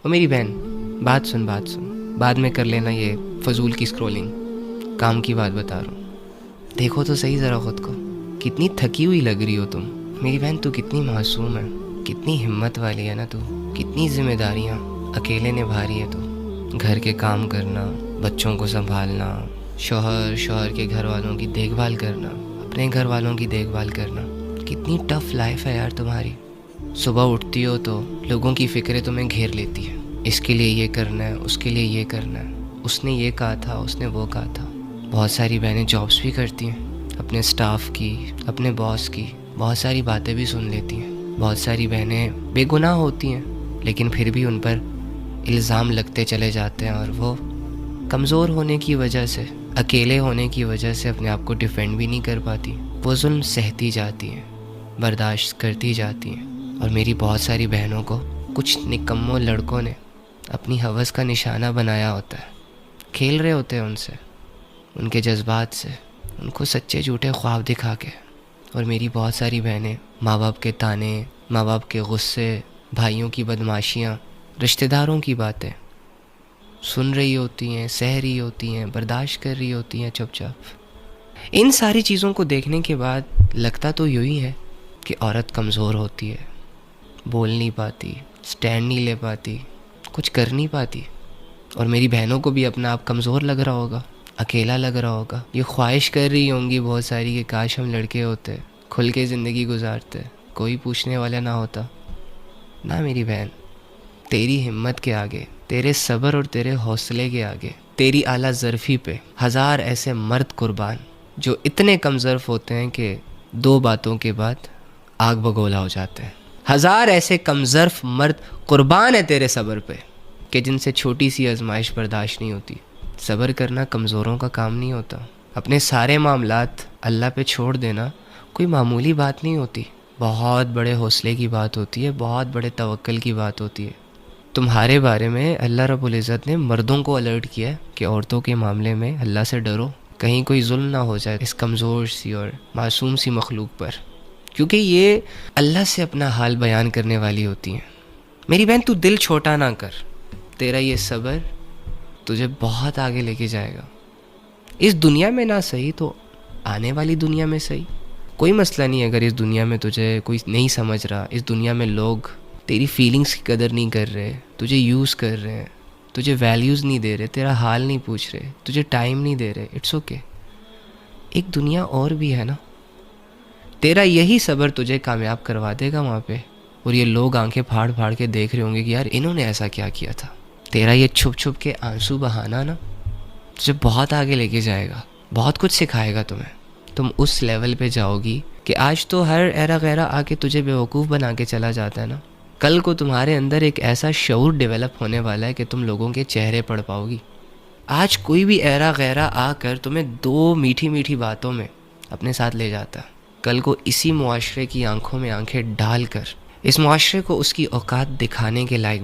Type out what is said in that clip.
وہ میری بہن بات سن بعد میں کر لینا یہ فضول کی اسکرولنگ، کام کی بات بتا رہا ہوں۔ دیکھو تو صحیح ذرا خود کو، کتنی تھکی ہوئی لگ رہی ہو تم۔ میری بہن تو کتنی معصوم ہے، کتنی ہمت والی ہے نا تو، کتنی ذمہ داریاں اکیلے نبھا رہی ہے تو، گھر کے کام کرنا، بچوں کو سنبھالنا، شوہر کے گھر والوں کی دیکھ بھال کرنا، اپنے گھر والوں کی دیکھ بھال کرنا۔ کتنی ٹف لائف ہے یار تمہاری۔ صبح اٹھتی ہو تو لوگوں کی فکریں تمہیں گھیر لیتی ہے، اس کے لیے یہ کرنا ہے، اس کے لیے یہ کرنا ہے، اس نے یہ کہا تھا، اس نے وہ کہا تھا۔ بہت ساری بہنیں جابس بھی کرتی ہیں، اپنے سٹاف کی، اپنے باس کی بہت ساری باتیں بھی سن لیتی ہیں۔ بہت ساری بہنیں بے گناہ ہوتی ہیں لیکن پھر بھی ان پر الزام لگتے چلے جاتے ہیں، اور وہ کمزور ہونے کی وجہ سے، اکیلے ہونے کی وجہ سے اپنے آپ کو ڈیفینڈ بھی نہیں کر پاتی، وہ ظلم سہتی جاتی ہیں، برداشت کرتی جاتی ہیں۔ اور میری بہت ساری بہنوں کو کچھ نکمّوں لڑکوں نے اپنی ہوس کا نشانہ بنایا ہوتا ہے، کھیل رہے ہوتے ہیں ان سے، ان کے جذبات سے، ان کو سچے جھوٹے خواب دکھا کے۔ اور میری بہت ساری بہنیں ماں باپ کے تانے، ماں باپ کے غصے، بھائیوں کی بدمعاشیاں، رشتہ داروں کی باتیں سن رہی ہوتی ہیں، سہ رہی ہوتی ہیں، برداشت کر رہی ہوتی ہیں چپ چاپ۔ ان ساری چیزوں کو دیکھنے کے بعد لگتا تو یہی ہے کہ عورت کمزور ہوتی ہے، بول نہیں پاتی، سٹینڈ نہیں لے پاتی، کچھ کر نہیں پاتی۔ اور میری بہنوں کو بھی اپنا آپ کمزور لگ رہا ہوگا، اکیلا لگ رہا ہوگا، یہ خواہش کر رہی ہوں گی بہت ساری کہ کاش ہم لڑکے ہوتے، کھل کے زندگی گزارتے، کوئی پوچھنے والا نہ ہوتا۔ نہ میری بہن، تیری ہمت کے آگے، تیرے صبر اور تیرے حوصلے کے آگے، تیری اعلیٰ ظرفی پہ ہزار ایسے مرد قربان جو اتنے کم ظرف ہوتے ہیں کہ دو باتوں کے بعد آگ بگولا ہو جاتے ہیں۔ ہزار ایسے کم ظرف مرد قربان ہیں تیرے صبر پہ کہ جن سے چھوٹی سی آزمائش برداشت نہیں ہوتی۔ صبر کرنا کمزوروں کا کام نہیں ہوتا، اپنے سارے معاملات اللہ پہ چھوڑ دینا کوئی معمولی بات نہیں ہوتی، بہت بڑے حوصلے کی بات ہوتی ہے، بہت بڑے توکل کی بات ہوتی ہے۔ تمہارے بارے میں اللہ رب العزت نے مردوں کو الرٹ کیا ہے کہ عورتوں کے معاملے میں اللہ سے ڈرو، کہیں کوئی ظلم نہ ہو جائے اس کمزور سی اور معصوم سی مخلوق پر، کیونکہ یہ اللہ سے اپنا حال بیان کرنے والی ہوتی ہیں۔ میری بہن تو دل چھوٹا نہ کر، تیرا یہ صبر تجھے بہت آگے لے کے جائے گا، اس دنیا میں نہ صحیح تو آنے والی دنیا میں صحیح۔ کوئی مسئلہ نہیں اگر اس دنیا میں تجھے کوئی نہیں سمجھ رہا، اس دنیا میں لوگ تیری فیلنگز کی قدر نہیں کر رہے، تجھے یوز کر رہے ہیں، تجھے ویلیوز نہیں دے رہے، تیرا حال نہیں پوچھ رہے، تجھے ٹائم نہیں دے رہے، اٹس اوکے۔ ایک دنیا اور بھی ہے نا، تیرا یہی صبر تجھے کامیاب کروا دے گا وہاں پہ، اور یہ لوگ آنکھیں پھاڑ پھاڑ کے دیکھ رہے ہوں گے کہ یار انہوں نے ایسا کیا کیا تھا۔ تیرا یہ چھپ چھپ کے آنسو بہانا نا تجھے بہت آگے لے کے جائے گا، بہت کچھ سکھائے گا تمہیں۔ تم اس لیول پہ جاؤ گی کہ آج تو ہر ایرا غیرہ آ کے تجھے بیوقوف بنا کے چلا جاتا ہے نا، کل کو تمہارے اندر ایک ایسا شعور ڈیولپ ہونے والا ہے کہ تم لوگوں کے چہرے پڑھ پاؤ گی۔ آج کوئی بھی ایرا غیرہ آ کر تمہیں دو میٹھی میٹھی باتوں میں اپنے ساتھ لے جاتا ہے، کل کو اسی معاشرے کی آنکھوں میں آنکھیں ڈال کر اس معاشرے کو اس کی اوقات دکھانے کے لائق